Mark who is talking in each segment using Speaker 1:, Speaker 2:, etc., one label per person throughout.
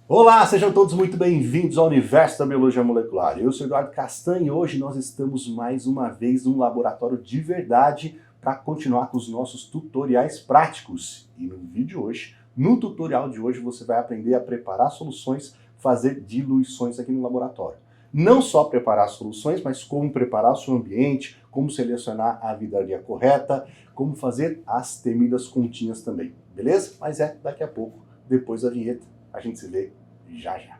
Speaker 1: Olá, sejam todos muito bem-vindos ao universo da biologia molecular. Eu sou Eduardo Castanho e hoje nós estamos mais uma vez num laboratório de verdade para continuar com os nossos tutoriais práticos. E no vídeo de hoje, no tutorial de hoje, você vai aprender a preparar soluções, fazer diluições aqui no laboratório. Não só preparar soluções, mas como preparar o seu ambiente, como selecionar a vidraria correta, como fazer as temidas continhas também, beleza? Mas daqui a pouco, depois da vinheta. A gente se vê já já.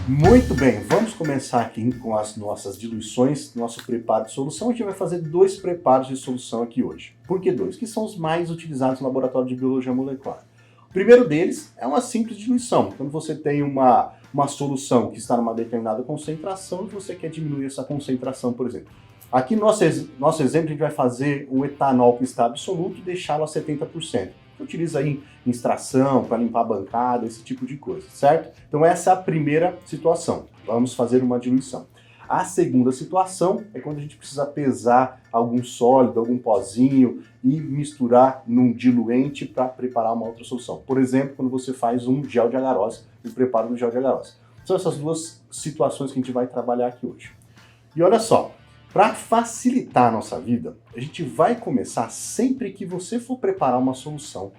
Speaker 1: Muito bem, vamos começar aqui com as nossas diluições, nosso preparo de solução. A gente vai fazer dois preparos de solução aqui hoje. Por que dois? Que são os mais utilizados no laboratório de biologia molecular. O primeiro deles é uma simples diluição. Quando você tem uma solução que está numa determinada concentração e você quer diminuir essa concentração, por exemplo. Aqui no nosso exemplo, a gente vai fazer o etanol que está absoluto e deixá-lo a 70%. Utiliza aí em extração, para limpar a bancada, esse tipo de coisa, certo? Então essa é a primeira situação. Vamos fazer uma diluição. A segunda situação é quando a gente precisa pesar algum sólido, algum pozinho e misturar num diluente para preparar uma outra solução. Por exemplo, quando você faz um gel de agarose, o preparo do gel de agarose. São essas duas situações que a gente vai trabalhar aqui hoje. E olha só, para facilitar a nossa vida, a gente vai começar sempre que você for preparar uma solução,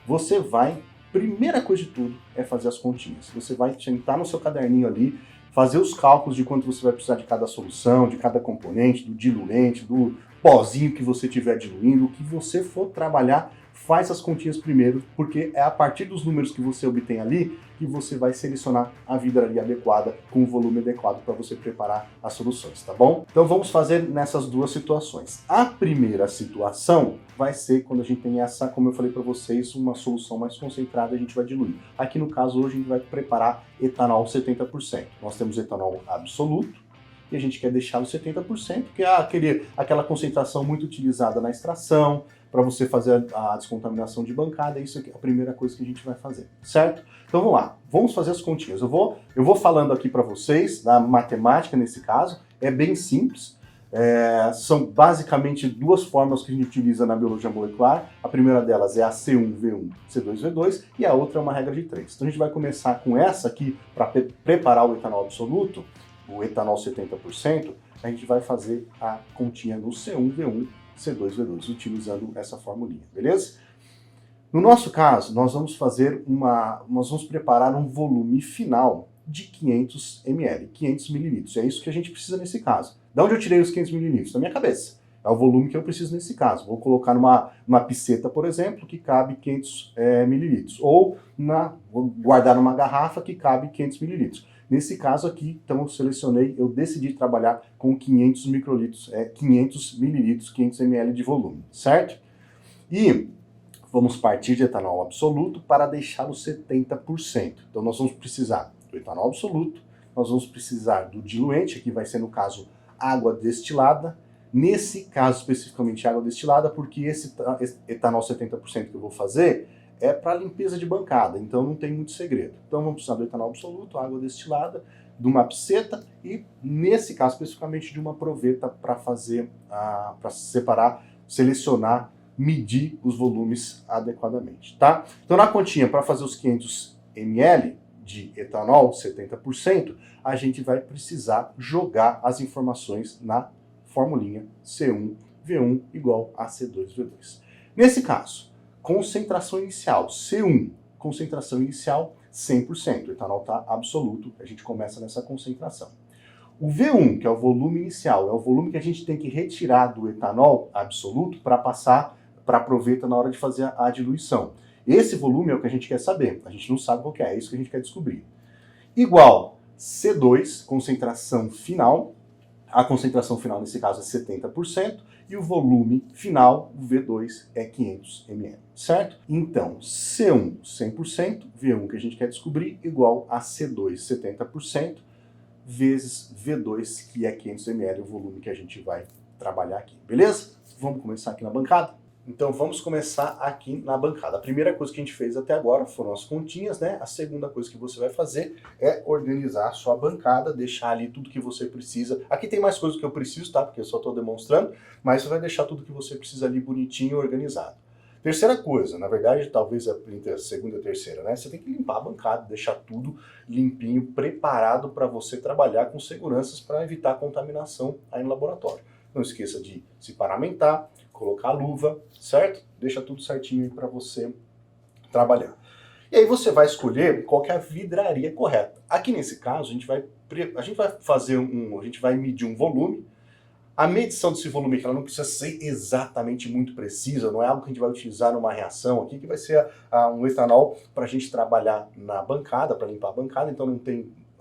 Speaker 1: você vai, primeira coisa de tudo, é fazer as continhas. Você vai sentar no seu caderninho ali, fazer os cálculos de quanto você vai precisar de cada solução, de cada componente, do diluente, do pozinho que você estiver diluindo, o que você for trabalhar, faz as continhas primeiro, porque é a partir dos números que você obtém ali que você vai selecionar a vidraria adequada com o volume adequado para você preparar as soluções, tá bom? Então vamos fazer nessas duas situações. A primeira situação vai ser quando a gente tem essa, como eu falei para vocês, uma solução mais concentrada, a gente vai diluir. Aqui no caso hoje a gente vai preparar etanol 70%. Nós temos etanol absoluto, e a gente quer deixá-lo 70%, que é aquela concentração muito utilizada na extração, para você fazer a descontaminação de bancada. Isso aqui é a primeira coisa que a gente vai fazer, certo? Então vamos lá, vamos fazer as continhas. Eu vou falando aqui para vocês, da matemática nesse caso, é bem simples. São basicamente duas fórmulas que a gente utiliza na biologia molecular. A primeira delas é a C1V1, C2V2 e a outra é uma regra de 3. Então a gente vai começar com essa aqui para preparar o etanol absoluto, o etanol 70%, a gente vai fazer a continha no C1V1, C2V2, utilizando essa formulinha, beleza? No nosso caso, nós vamos preparar um volume final de 500 ml, 500 mililitros. É isso que a gente precisa nesse caso. Da onde eu tirei os 500 mililitros? Da minha cabeça. É o volume que eu preciso nesse caso. Vou colocar numa piceta, por exemplo, que cabe 500 mililitros. Ou vou guardar numa garrafa que cabe 500 mililitros. Nesse caso aqui, então eu decidi trabalhar com 500 microlitros, 500 mililitros, 500 ml de volume, certo? E vamos partir de etanol absoluto para deixá-lo 70%. Então nós vamos precisar do etanol absoluto, nós vamos precisar do diluente, que vai ser no caso água destilada, nesse caso especificamente água destilada, porque esse etanol 70% que eu vou fazer é para limpeza de bancada, então não tem muito segredo. Então vamos precisar do etanol absoluto, água destilada, de uma piceta e, nesse caso especificamente, de uma proveta para para separar, selecionar, medir os volumes adequadamente, tá? Então na continha, para fazer os 500 ml de etanol, 70%, a gente vai precisar jogar as informações na formulinha C1V1 igual a C2V2. Nesse caso, concentração inicial, C1, concentração inicial 100%, o etanol está absoluto, a gente começa nessa concentração. O V1, que é o volume inicial, é o volume que a gente tem que retirar do etanol absoluto para passar para a proveta na hora de fazer a diluição. Esse volume é o que a gente quer saber, a gente não sabe qual que é isso que a gente quer descobrir. Igual C2, concentração final, a concentração final nesse caso é 70%, e o volume final, o V2, é 500 ml, certo? Então, C1, 100%, V1 que a gente quer descobrir, igual a C2, 70%, vezes V2, que é 500 ml, o volume que a gente vai trabalhar aqui, beleza? Vamos começar aqui na bancada? Então vamos começar aqui na bancada. A primeira coisa que a gente fez até agora foram as continhas, né? A segunda coisa que você vai fazer é organizar a sua bancada, deixar ali tudo que você precisa. Aqui tem mais coisas que eu preciso, tá? Porque eu só estou demonstrando, mas você vai deixar tudo que você precisa ali bonitinho e organizado. Terceira coisa, na verdade, talvez a segunda e a terceira, né? Você tem que limpar a bancada, deixar tudo limpinho, preparado para você trabalhar com seguranças para evitar contaminação aí no laboratório. Não esqueça de se paramentar, colocar a luva, certo? Deixa tudo certinho aí para você trabalhar. E aí você vai escolher qual que é a vidraria correta. Aqui nesse caso, a gente vai medir um volume. A medição desse volume, que ela não precisa ser exatamente muito precisa, não é algo que a gente vai utilizar numa reação aqui, que vai ser um etanol para a gente trabalhar na bancada, para limpar a bancada, então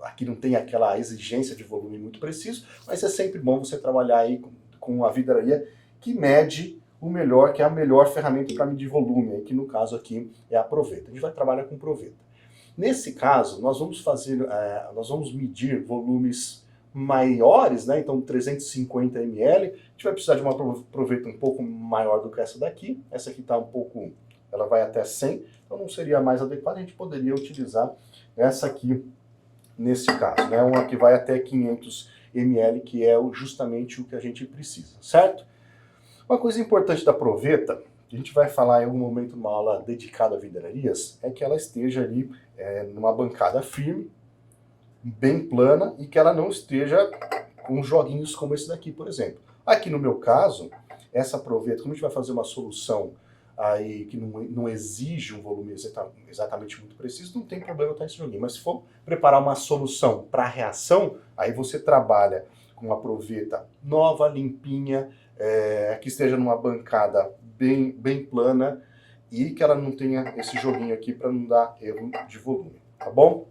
Speaker 1: aqui não tem aquela exigência de volume muito preciso, mas é sempre bom você trabalhar aí com a vidraria que mede o melhor, que é a melhor ferramenta para medir volume, que no caso aqui é a proveta. A gente vai trabalhar com proveta. Nesse caso, nós vamos medir volumes maiores, né? Então 350 ml. A gente vai precisar de uma proveta um pouco maior do que essa daqui. Essa aqui está ela vai até 100, então não seria mais adequada. A gente poderia utilizar essa aqui nesse caso, né? Uma que vai até 500 ml, que é justamente o que a gente precisa, certo? Uma coisa importante da proveta, que a gente vai falar em algum momento numa aula dedicada a vidrarias, é que ela esteja ali numa bancada firme, bem plana, e que ela não esteja com joguinhos como esse daqui, por exemplo. Aqui no meu caso, essa proveta, como a gente vai fazer uma solução aí que não exige um volume exatamente muito preciso, não tem problema estar esse joguinho. Mas se for preparar uma solução para reação, aí você trabalha com uma proveta nova, limpinha, que esteja numa bancada bem plana e que ela não tenha esse joguinho aqui para não dar erro de volume, tá bom?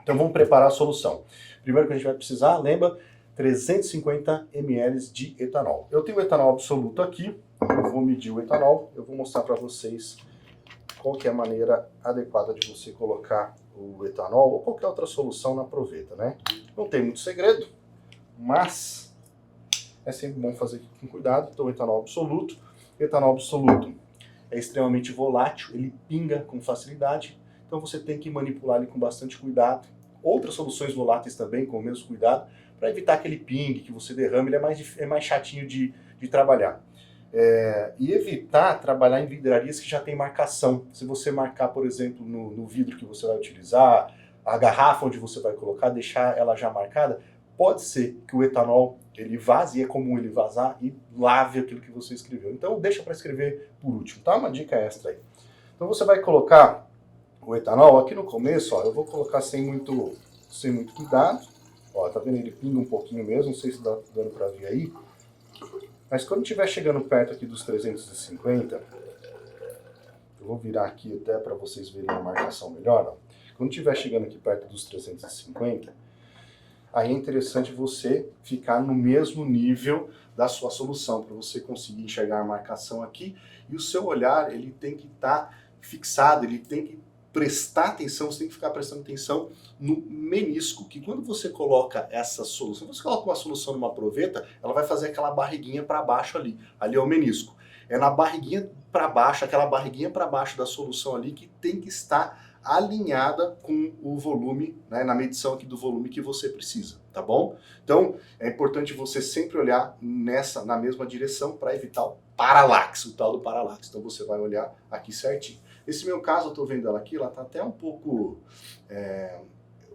Speaker 1: Então vamos preparar a solução. Primeiro que a gente vai precisar, lembra, 350 ml de etanol. Eu tenho o etanol absoluto aqui, eu vou medir o etanol, eu vou mostrar para vocês qual que é a maneira adequada de você colocar o etanol ou qualquer outra solução na proveta, né? Não tem muito segredo, mas é sempre bom fazer com cuidado. Então, etanol absoluto. Etanol absoluto é extremamente volátil, ele pinga com facilidade, então você tem que manipular ele com bastante cuidado. Outras soluções voláteis também, com o mesmo cuidado, para evitar aquele pingue que você derrama, ele é mais chatinho de trabalhar. E evitar trabalhar em vidrarias que já tem marcação. Se você marcar, por exemplo, no vidro que você vai utilizar, a garrafa onde você vai colocar, deixar ela já marcada, pode ser que o etanol ele vaze, e é comum ele vazar e lave aquilo que você escreveu. Então deixa para escrever por último, tá? Uma dica extra aí. Então você vai colocar o etanol aqui no começo, ó, eu vou colocar sem muito cuidado. Ó, tá vendo? Ele pinga um pouquinho mesmo, não sei se dá dando para ver aí. Mas quando estiver chegando perto aqui dos 350, eu vou virar aqui até para vocês verem a marcação melhor, ó. Quando estiver chegando aqui perto dos 350, aí é interessante você ficar no mesmo nível da sua solução, para você conseguir enxergar a marcação aqui, e o seu olhar ele tem que estar fixado, ele tem que prestar atenção, você tem que ficar prestando atenção no menisco, que quando você coloca essa solução, você coloca uma solução numa proveta, ela vai fazer aquela barriguinha para baixo ali é o menisco. É na barriguinha para baixo, aquela barriguinha para baixo da solução ali que tem que estar alinhada com o volume, né, na medição aqui do volume que você precisa, tá bom? Então, é importante você sempre olhar na mesma direção para evitar o paralaxe, o tal do paralaxe. Então você vai olhar aqui certinho. Nesse meu caso, eu estou vendo ela aqui, ela está até um pouco...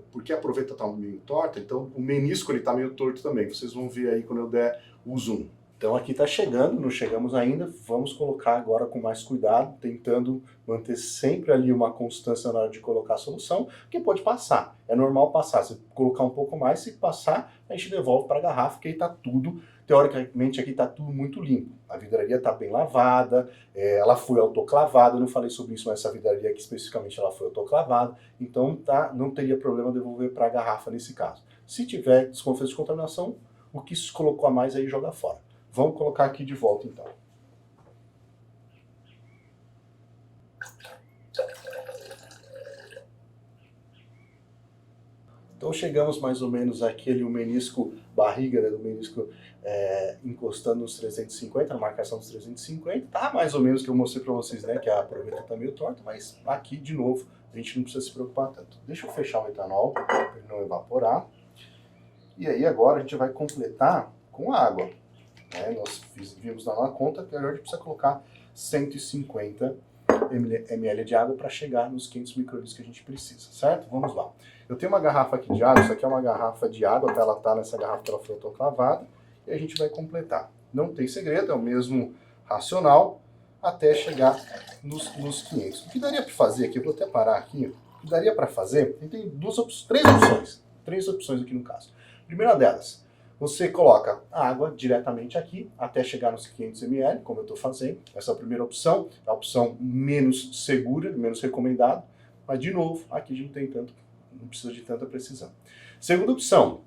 Speaker 1: porque a proveta está meio torta, então o menisco está meio torto também. Vocês vão ver aí quando eu der o zoom. Então aqui está chegando, não chegamos ainda, vamos colocar agora com mais cuidado, tentando manter sempre ali uma constância na hora de colocar a solução, porque pode passar, é normal passar, se colocar um pouco mais, se passar, a gente devolve para a garrafa, porque aí está tudo, teoricamente aqui está tudo muito limpo. A vidraria está bem lavada, ela foi autoclavada, eu não falei sobre isso, mas essa vidraria aqui especificamente ela foi autoclavada, então não teria problema devolver para a garrafa nesse caso. Se tiver desconfiança de contaminação, o que se colocou a mais aí joga fora. Vamos colocar aqui de volta, então. Então chegamos mais ou menos àquele o menisco barriga, né, do menisco encostando nos 350, na marcação dos 350, tá mais ou menos o que eu mostrei para vocês, né, que a proveta tá meio torta, mas aqui de novo a gente não precisa se preocupar tanto. Deixa eu fechar o etanol para ele não evaporar. E aí agora a gente vai completar com água. Né? Nós vimos na conta que agora a gente precisa colocar 150 ml de água para chegar nos 500 microlitros que a gente precisa, certo? Vamos lá. Eu tenho uma garrafa aqui de água, isso aqui é uma garrafa de água, ela tá nessa garrafa que ela foi autoclavada, e a gente vai completar. Não tem segredo, é o mesmo racional até chegar nos 500. O que daria para fazer aqui, eu vou até parar aqui, o que daria para fazer, tem três opções aqui no caso. Primeira delas, você coloca a água diretamente aqui, até chegar nos 500 ml, como eu estou fazendo. Essa é a primeira opção, é a opção menos segura, menos recomendada. Mas, de novo, aqui a gente não precisa de tanta precisão. Segunda opção,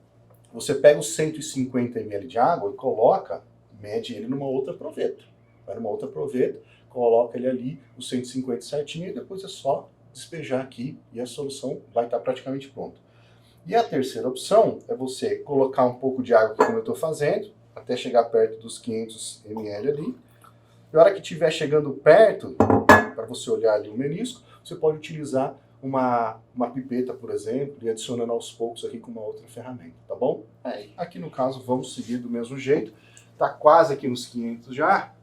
Speaker 1: você pega os 150 ml de água e coloca, mede ele numa outra proveta. Vai numa outra proveta, coloca ele ali, os 150 certinho, e depois é só despejar aqui e a solução vai estar praticamente pronta. E a terceira opção é você colocar um pouco de água, aqui, como eu estou fazendo, até chegar perto dos 500 ml ali. E a hora que estiver chegando perto, para você olhar ali o menisco, você pode utilizar uma pipeta, por exemplo, e adicionando aos poucos aqui com uma outra ferramenta, tá bom? Aí, aqui no caso, vamos seguir do mesmo jeito. Está quase aqui nos 500 já.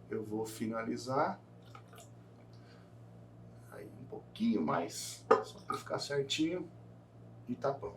Speaker 1: Eu vou finalizar. Aí um pouquinho mais, só para ficar certinho. E tá pronto.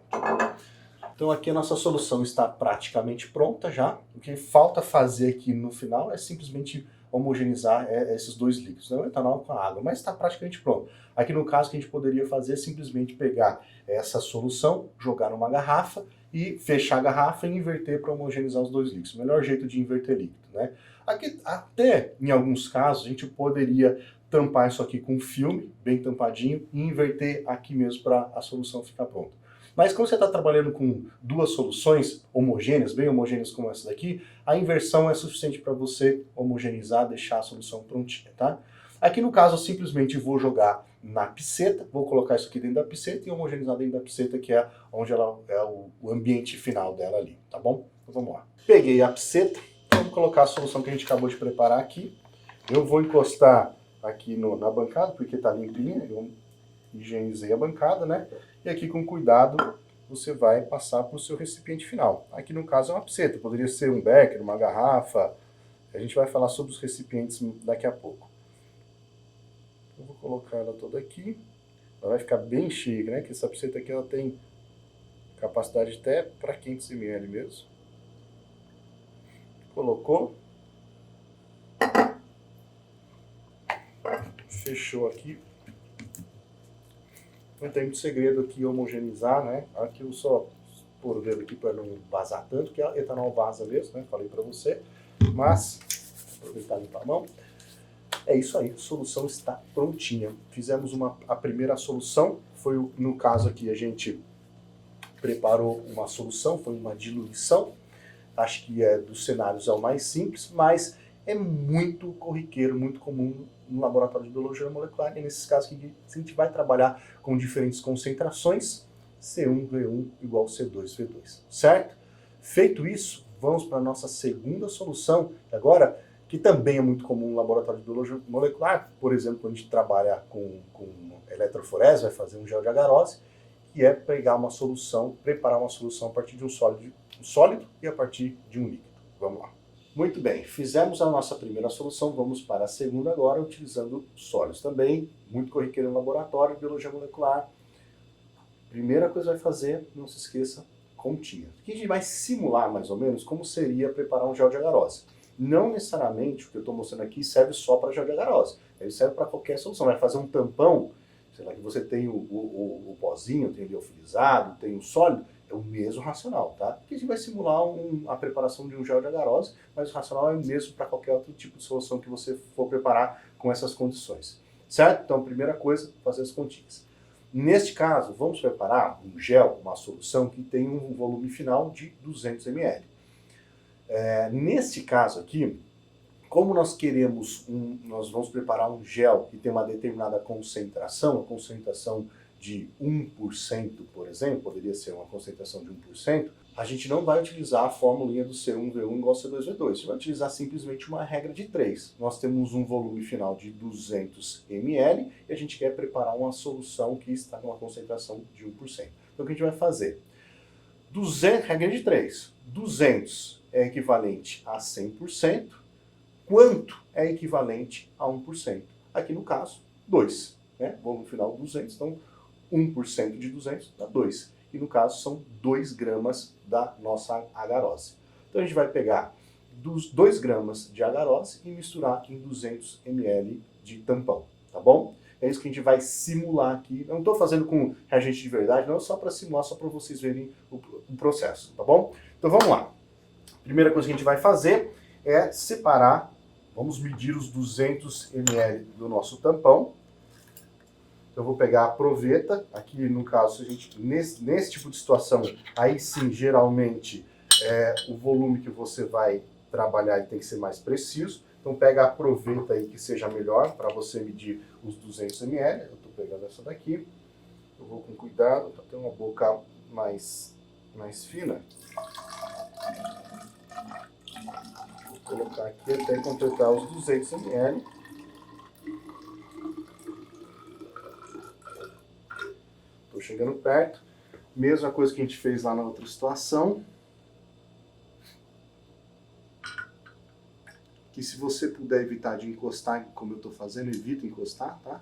Speaker 1: Então aqui a nossa solução está praticamente pronta já. O que falta fazer aqui no final é simplesmente homogeneizar esses dois líquidos, né? O etanol com a água, mas está praticamente pronto. Aqui no caso o que a gente poderia fazer é simplesmente pegar essa solução, jogar numa garrafa e fechar a garrafa e inverter para homogeneizar os dois líquidos. O melhor jeito de inverter líquido, né? Aqui, até em alguns casos a gente poderia tampar isso aqui com filme, bem tampadinho, e inverter aqui mesmo para a solução ficar pronta. Mas quando você está trabalhando com duas soluções homogêneas, bem homogêneas como essa daqui, a inversão é suficiente para você homogeneizar, deixar a solução prontinha, tá? Aqui no caso eu simplesmente vou jogar na piceta, vou colocar isso aqui dentro da piceta e homogeneizar dentro da piceta, que é onde ela é o ambiente final dela ali, tá bom? Então vamos lá. Peguei a piceta, vamos colocar a solução que a gente acabou de preparar aqui. Eu vou encostar aqui na bancada, porque tá limpinha, eu higienizei a bancada, né? E aqui com cuidado você vai passar para o seu recipiente final. Aqui no caso é uma piceta, poderia ser um becker, uma garrafa, a gente vai falar sobre os recipientes daqui a pouco. Eu vou colocar ela toda aqui, ela vai ficar bem cheia, né? Que essa piceta aqui ela tem capacidade até para 500 ml mesmo. Colocou. Fechou aqui. Não tem muito segredo aqui homogeneizar, né? Aqui eu só pôr o dedo aqui para não vazar tanto, que a etanol vaza mesmo, né? Falei para você. Mas, aproveitar e limpar a mão. É isso aí, a solução está prontinha. Fizemos a primeira solução, foi no caso aqui a gente preparou uma solução, foi uma diluição. Acho que dos cenários é o mais simples, mas é muito corriqueiro, muito comum no laboratório de biologia molecular, e nesses casos que a gente vai trabalhar com diferentes concentrações, C1, V1 igual C2, V2, certo? Feito isso, vamos para a nossa segunda solução, agora, que também é muito comum no laboratório de biologia molecular, por exemplo, quando a gente trabalha com eletroforese, vai fazer um gel de agarose, que é pegar uma solução, preparar uma solução a partir de um sólido e a partir de um líquido. Vamos lá. Muito bem, fizemos a nossa primeira solução, vamos para a segunda agora, utilizando sólidos também, muito corriqueiro no laboratório de biologia molecular. Primeira coisa que vai fazer, não se esqueça, continha. Aqui a gente vai simular mais ou menos como seria preparar um gel de agarose. Não necessariamente o que eu estou mostrando aqui serve só para gel de agarose, ele serve para qualquer solução. Vai fazer um tampão, sei lá, que você tem o pozinho, tem o liofilizado, tem o sólido, é o mesmo racional, tá? Aqui a gente vai simular a preparação de um gel de agarose, mas o racional é o mesmo para qualquer outro tipo de solução que você for preparar com essas condições, certo? Então, primeira coisa, fazer as continhas. Neste caso, vamos preparar um gel, uma solução que tem um volume final de 200 ml. Neste caso aqui, como nós queremos, nós vamos preparar um gel que tem uma determinada concentração, a concentração de 1%, por exemplo, poderia ser uma concentração de 1%, a gente não vai utilizar a formulinha do C1V1 igual ao C2V2. A gente vai utilizar simplesmente uma regra de 3. Nós temos um volume final de 200 ml e a gente quer preparar uma solução que está com uma concentração de 1%. Então o que a gente vai fazer? 200, regra de 3. 200 é equivalente a 100%. Quanto é equivalente a 1%? Aqui no caso, 2. Né? Volume final 200, então 1% de 200 dá 2. E no caso são 2 gramas da nossa agarose. Então a gente vai pegar 2 gramas de agarose e misturar em 200 ml de tampão, tá bom? É isso que a gente vai simular aqui. Eu não estou fazendo com reagente de verdade, não, só para simular, só para vocês verem o processo, tá bom? Então vamos lá. Primeira coisa que a gente vai fazer é separar, vamos medir os 200 ml do nosso tampão. Eu vou pegar a proveta, aqui no caso, a gente, nesse tipo de situação, aí sim, geralmente, o volume que você vai trabalhar tem que ser mais preciso. Então pega a proveta aí que seja melhor para você medir os 200 ml. Eu estou pegando essa daqui, eu vou com cuidado, para ter uma boca mais fina. Vou colocar aqui até completar os 200 ml. Estou chegando perto. Mesma coisa que a gente fez lá na outra situação. Que se você puder evitar de encostar, como eu estou fazendo, evita encostar, tá?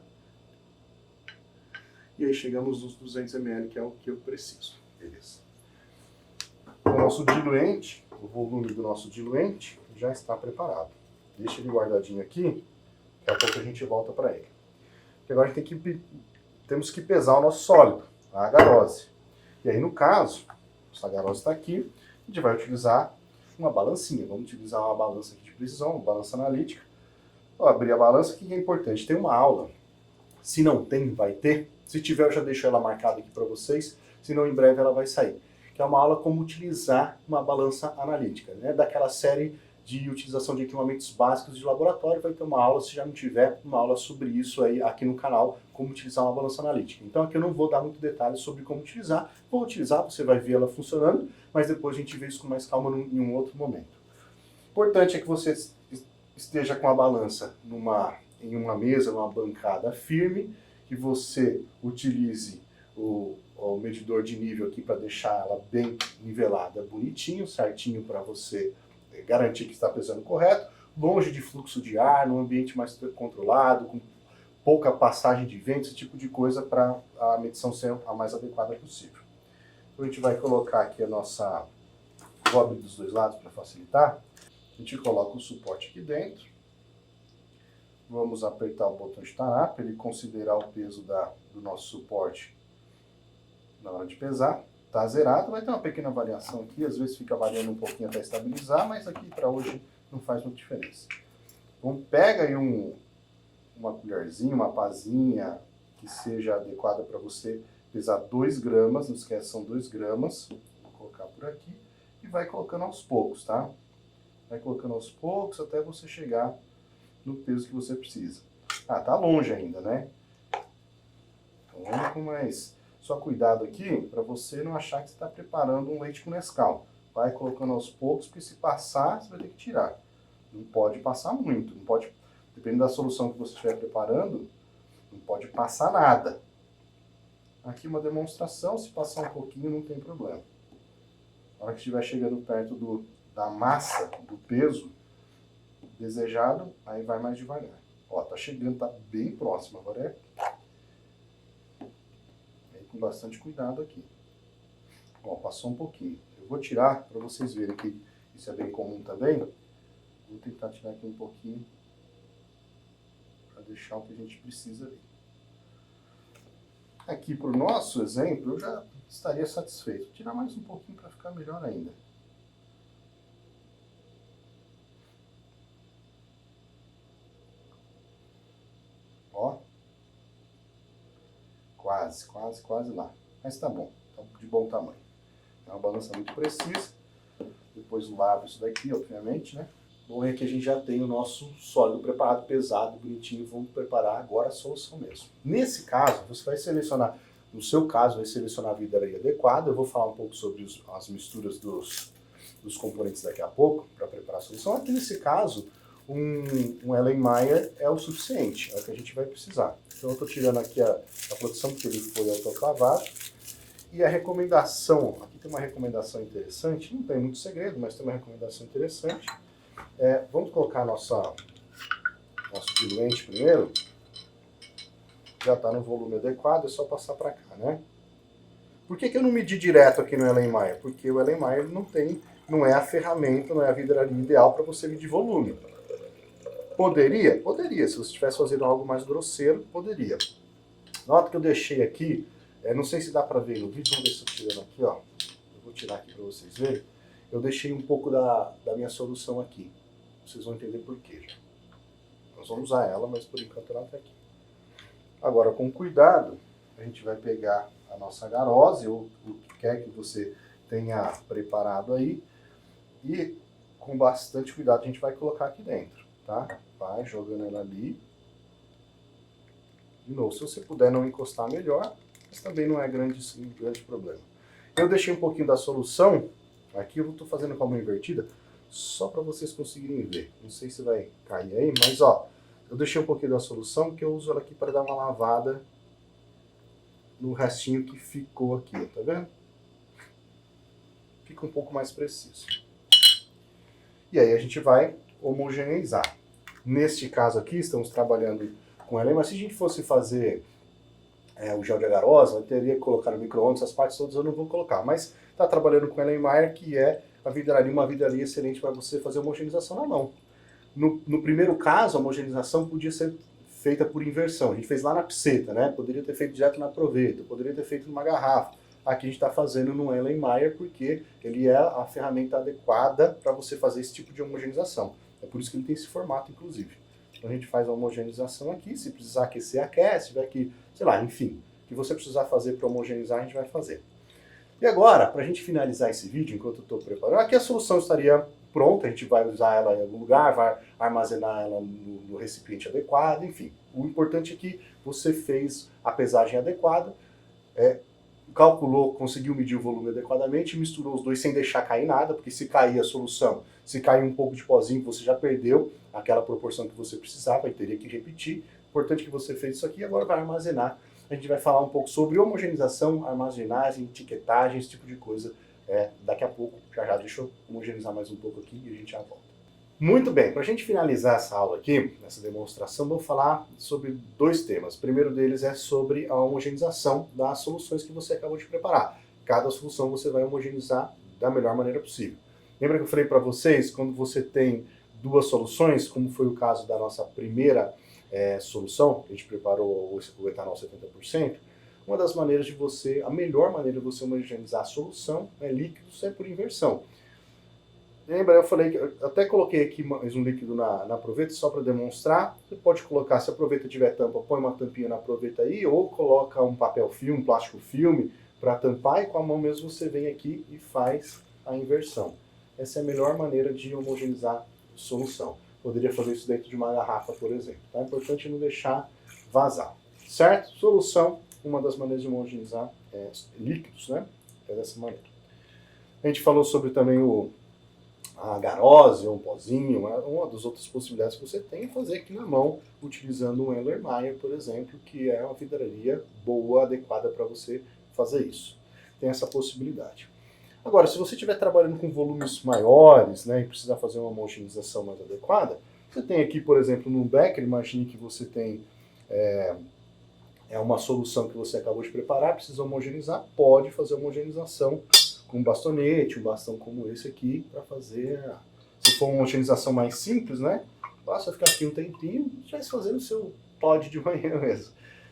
Speaker 1: E aí chegamos nos 200 ml, que é o que eu preciso. Beleza. O nosso diluente, o volume do nosso diluente já está preparado. Deixa ele guardadinho aqui, daqui a pouco a gente volta para ele. Porque agora a gente temos que pesar o nosso sólido, a agarose. E aí, no caso, essa agarose está aqui, a gente vai utilizar uma balancinha. Vamos utilizar uma balança aqui de precisão, uma balança analítica. Vou abrir a balança, o que é importante? Tem uma aula, se não tem, vai ter. Se tiver, eu já deixo ela marcada aqui para vocês, senão em breve ela vai sair. Que é uma aula como utilizar uma balança analítica, né? Daquela série de utilização de equipamentos básicos de laboratório, vai ter uma aula, se já não tiver, uma aula sobre isso aí aqui no canal, como utilizar uma balança analítica. Então aqui eu não vou dar muito detalhes sobre como utilizar, vou utilizar, você vai ver ela funcionando, mas depois a gente vê isso com mais calma em um outro momento. Importante é que você esteja com a balança em uma mesa, numa bancada firme, que você utilize o medidor de nível aqui para deixar ela bem nivelada, bonitinho, certinho para você garantir que está pesando correto, longe de fluxo de ar, num ambiente mais controlado, com pouca passagem de vento, esse tipo de coisa para a medição ser a mais adequada possível. Então a gente vai colocar aqui a nossa... Vou abrir dos dois lados para facilitar. A gente coloca o suporte aqui dentro. Vamos apertar o botão de tarar para ele considerar o peso do nosso suporte na hora de pesar. Está zerado, vai ter uma pequena variação aqui, às vezes fica variando um pouquinho até estabilizar, mas aqui para hoje não faz muita diferença. Então pega aí uma colherzinha, uma pazinha que seja adequada para você pesar 2 gramas, não esquece, são 2 gramas, vou colocar por aqui, e vai colocando aos poucos, tá? Vai colocando aos poucos até você chegar no peso que você precisa. Ah, tá longe ainda, né? Então vamos com mais... Só cuidado aqui para você não achar que você está preparando um leite com Nescau. Vai colocando aos poucos, porque se passar, você vai ter que tirar. Não pode passar muito, não pode, dependendo da solução que você estiver preparando, não pode passar nada. Aqui uma demonstração, se passar um pouquinho não tem problema. Na hora que estiver chegando perto da massa, do peso desejado, aí vai mais devagar. Ó, tá chegando, tá bem próximo, agora com bastante cuidado aqui. Ó, passou um pouquinho. Eu vou tirar para vocês verem que isso é bem comum também. Vou tentar tirar aqui um pouquinho para deixar o que a gente precisa ali. Aqui para o nosso exemplo, eu já estaria satisfeito. Vou tirar mais um pouquinho para ficar melhor ainda. Ó. Quase lá. Mas tá bom, tá de bom tamanho. É uma balança muito precisa. Depois lavo isso daqui, obviamente, né? Bom é que a gente já tem o nosso sólido preparado, pesado, bonitinho. Vamos preparar agora a solução mesmo. Nesse caso, você vai selecionar no seu caso, vai selecionar a vidraria adequada. Eu vou falar um pouco sobre as misturas dos componentes daqui a pouco, para preparar a solução. Aqui nesse caso, um Erlenmeyer é o suficiente, é o que a gente vai precisar. Então eu estou tirando aqui a produção, porque ele foi autoclavado. E a recomendação, aqui tem uma recomendação interessante, não tem muito segredo, mas tem uma recomendação interessante. Vamos colocar nosso diluente primeiro. Já está no volume adequado, é só passar para cá, né? Por que eu não medi direto aqui no Erlenmeyer? Porque o Erlenmeyer não é a ferramenta, não é a vidraria ideal para você medir volume. Poderia? Poderia. Se você estivesse fazendo algo mais grosseiro, poderia. Nota que eu deixei aqui, não sei se dá para ver no vídeo, vamos ver se eu tirando aqui, ó. Eu vou tirar aqui para vocês verem. Eu deixei um pouco da minha solução aqui. Vocês vão entender por quê. Nós vamos usar ela, mas por enquanto ela está aqui. Agora, com cuidado, a gente vai pegar a nossa garose, ou o que quer que você tenha preparado aí, e com bastante cuidado a gente vai colocar aqui dentro, tá? Vai jogando ela ali. De novo, se você puder não encostar, melhor, mas também não é grande problema. Eu deixei um pouquinho da solução, aqui eu estou fazendo com a mão invertida, só para vocês conseguirem ver. Não sei se vai cair aí, mas ó, eu deixei um pouquinho da solução, porque eu uso ela aqui para dar uma lavada no restinho que ficou aqui, tá vendo? Fica um pouco mais preciso. E aí a gente vai homogeneizar. Neste caso aqui, estamos trabalhando com ela, mas se a gente fosse fazer o gel de agarose, eu teria que colocar no micro-ondas, essas partes todas eu não vou colocar, mas está trabalhando com Erlenmeyer, que é uma vidraria excelente para você fazer homogeneização na mão. No primeiro caso, a homogeneização podia ser feita por inversão. A gente fez lá na pseta, né? Poderia ter feito direto na proveta, poderia ter feito numa garrafa. Aqui a gente está fazendo no Erlenmeyer porque ele é a ferramenta adequada para você fazer esse tipo de homogeneização. É por isso que ele tem esse formato, inclusive. Então a gente faz a homogeneização aqui, se precisar aquecer, aquece, tiver que, sei lá, enfim, o que você precisar fazer para homogeneizar, a gente vai fazer. E agora, para a gente finalizar esse vídeo, enquanto eu estou preparando, aqui a solução estaria pronta, a gente vai usar ela em algum lugar, vai armazenar ela no recipiente adequado, enfim. O importante é que você fez a pesagem adequada, calculou, conseguiu medir o volume adequadamente, misturou os dois sem deixar cair nada, porque se cair a solução, se cair um pouco de pozinho, você já perdeu aquela proporção que você precisava e teria que repetir. Importante que você fez isso aqui e agora vai armazenar. A gente vai falar um pouco sobre homogeneização, armazenagem, etiquetagem, esse tipo de coisa. Daqui a pouco, já deixa eu homogeneizar mais um pouco aqui e a gente já volta. Muito bem, para a gente finalizar essa aula aqui, essa demonstração, vou falar sobre dois temas. O primeiro deles é sobre a homogeneização das soluções que você acabou de preparar. Cada solução você vai homogeneizar da melhor maneira possível. Lembra que eu falei para vocês, quando você tem duas soluções, como foi o caso da nossa primeira solução, a gente preparou o etanol 70%, uma das maneiras de a melhor maneira de você homogeneizar a solução líquidos é por inversão. Lembra, eu falei que eu até coloquei aqui mais um líquido na proveta só para demonstrar. Você pode colocar, se a proveta tiver tampa, põe uma tampinha na proveta aí, ou coloca um papel filme, um plástico filme para tampar e com a mão mesmo você vem aqui e faz a inversão. Essa é a melhor maneira de homogeneizar solução. Poderia fazer isso dentro de uma garrafa, por exemplo. Tá? É importante não deixar vazar. Certo? Solução, uma das maneiras de homogeneizar líquidos, né? É dessa maneira. A gente falou sobre também a garose, um pozinho, uma das outras possibilidades que você tem é fazer aqui na mão, utilizando um Erlenmeyer, por exemplo, que é uma vidraria boa, adequada para você fazer isso. Tem essa possibilidade. Agora, se você estiver trabalhando com volumes maiores, né, e precisar fazer uma homogeneização mais adequada, você tem aqui, por exemplo, no becker, imagine que você tem uma solução que você acabou de preparar, precisa homogeneizar, pode fazer a homogeneização com um bastonete, um bastão como esse aqui, para fazer, se for uma homogeneização mais simples, né, basta ficar aqui um tempinho e já vai fazer o seu Todd de manhã mesmo.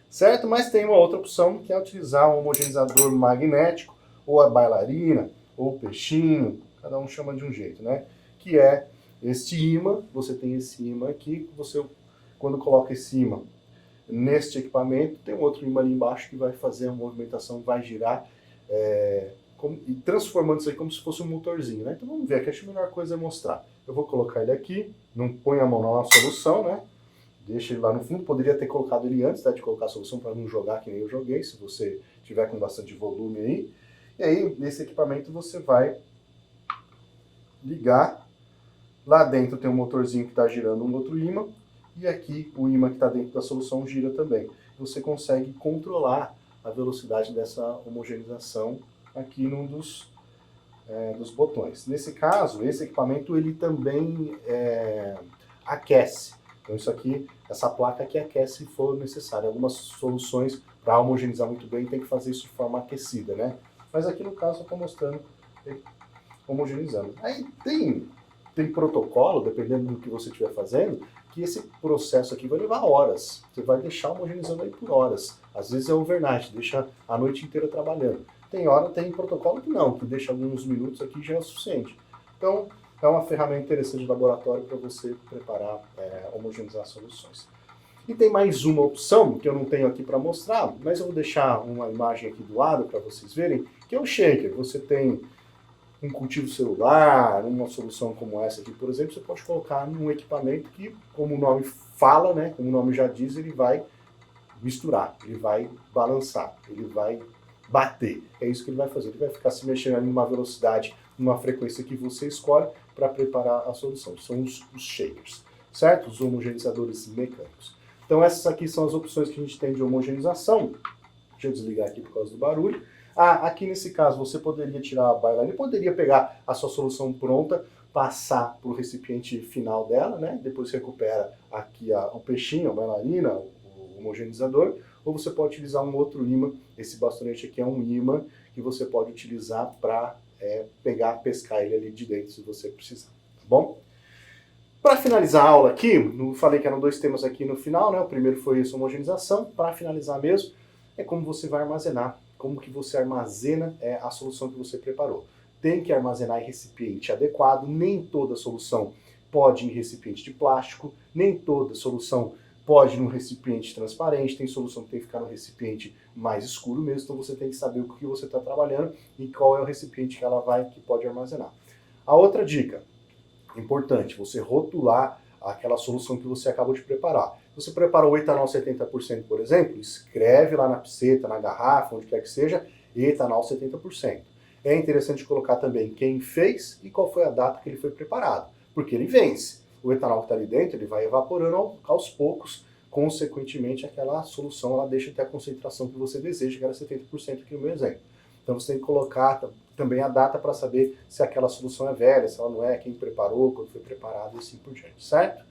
Speaker 1: Certo? Mas tem uma outra opção, que é utilizar um homogeneizador magnético, ou a bailarina, ou peixinho, cada um chama de um jeito, né? Que é este ímã, você tem esse ímã aqui, você, quando coloca esse ímã neste equipamento, tem um outro ímã ali embaixo que vai fazer a movimentação, vai girar, e transformando isso aí como se fosse um motorzinho, né? Então vamos ver, aqui acho que a melhor coisa é mostrar. Eu vou colocar ele aqui, não põe a mão na solução, né? Deixa ele lá no fundo, poderia ter colocado ele antes, tá, de colocar a solução para não jogar que nem eu joguei, se você tiver com bastante volume aí. E aí, nesse equipamento, você vai ligar. Lá dentro tem um motorzinho que está girando um outro ímã. E aqui o ímã que está dentro da solução gira também. Você consegue controlar a velocidade dessa homogeneização aqui num dos botões. Nesse caso, esse equipamento ele também aquece. Então isso aqui, essa placa aqui aquece se for necessário. Algumas soluções para homogeneizar muito bem tem que fazer isso de forma aquecida, né? Mas aqui no caso eu estou mostrando homogeneizando. Aí tem protocolo, dependendo do que você estiver fazendo, que esse processo aqui vai levar horas. Você vai deixar homogeneizando aí por horas. Às vezes é overnight, deixa a noite inteira trabalhando. Tem protocolo que não, que deixa alguns minutos aqui já é o suficiente. Então, é uma ferramenta interessante de laboratório para você preparar, homogeneizar soluções. E tem mais uma opção que eu não tenho aqui para mostrar, mas eu vou deixar uma imagem aqui do lado para vocês verem, que é o shaker. Você tem um cultivo celular, uma solução como essa aqui, por exemplo, você pode colocar num equipamento que, como o nome fala, né, como o nome já diz, ele vai misturar, ele vai balançar, ele vai bater. É isso que ele vai fazer. Ele vai ficar se mexendo ali numa velocidade, numa frequência que você escolhe para preparar a solução. São os shakers, certo? Os homogeneizadores mecânicos. Então essas aqui são as opções que a gente tem de homogeneização. Deixa eu desligar aqui por causa do barulho. Aqui nesse caso você poderia tirar a bailarina, poderia pegar a sua solução pronta, passar para o recipiente final dela, né? Depois recupera aqui o peixinho, a bailarina, o homogeneizador, ou você pode utilizar um outro ímã. Esse bastonete aqui é um ímã que você pode utilizar para pescar ele ali de dentro se você precisar, tá bom? Para finalizar a aula aqui, eu falei que eram 2 temas aqui no final, né? O primeiro foi essa homogeneização. Para finalizar mesmo, é como você vai armazenar, como que você armazena a solução que você preparou. Tem que armazenar em recipiente adequado, nem toda solução pode ir em recipiente de plástico, nem toda solução pode ir num recipiente transparente, tem solução que tem que ficar no recipiente mais escuro mesmo, então você tem que saber o que você está trabalhando e qual é o recipiente que pode armazenar. A outra dica, importante, você rotular aquela solução que você acabou de preparar. Você preparou o etanol 70%, por exemplo, escreve lá na pipeta, na garrafa, onde quer que seja, etanol 70%. É interessante colocar também quem fez e qual foi a data que ele foi preparado, porque ele vence. O etanol que está ali dentro, ele vai evaporando aos poucos, consequentemente aquela solução ela deixa até a concentração que você deseja, que era 70% aqui no meu exemplo. Então você tem que colocar também a data para saber se aquela solução é velha, se ela não é, quem preparou, quando foi preparado e assim por diante, certo?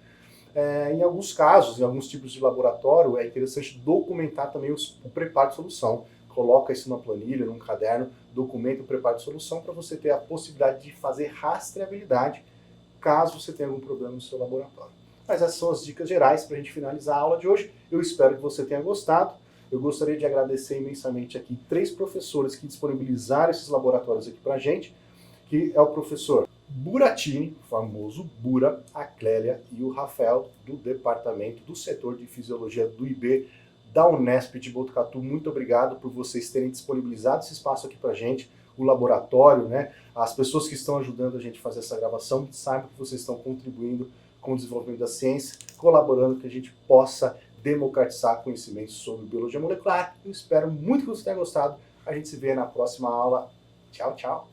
Speaker 1: Em alguns casos, em alguns tipos de laboratório, é interessante documentar também o preparo de solução. Coloca isso numa planilha, num caderno, documenta o preparo de solução para você ter a possibilidade de fazer rastreabilidade caso você tenha algum problema no seu laboratório. Mas essas são as dicas gerais para a gente finalizar a aula de hoje. Eu espero que você tenha gostado. Eu gostaria de agradecer imensamente aqui 3 professores que disponibilizaram esses laboratórios aqui para a gente, que é o professor Buratini, o famoso Bura, a Clélia e o Rafael, do departamento do setor de fisiologia do IB da Unesp de Botucatu. Muito obrigado por vocês terem disponibilizado esse espaço aqui para a gente, o laboratório, né? As pessoas que estão ajudando a gente a fazer essa gravação, saibam que vocês estão contribuindo com o desenvolvimento da ciência, colaborando que a gente possa democratizar conhecimentos sobre biologia molecular. Eu espero muito que você tenha gostado. A gente se vê na próxima aula. Tchau, tchau!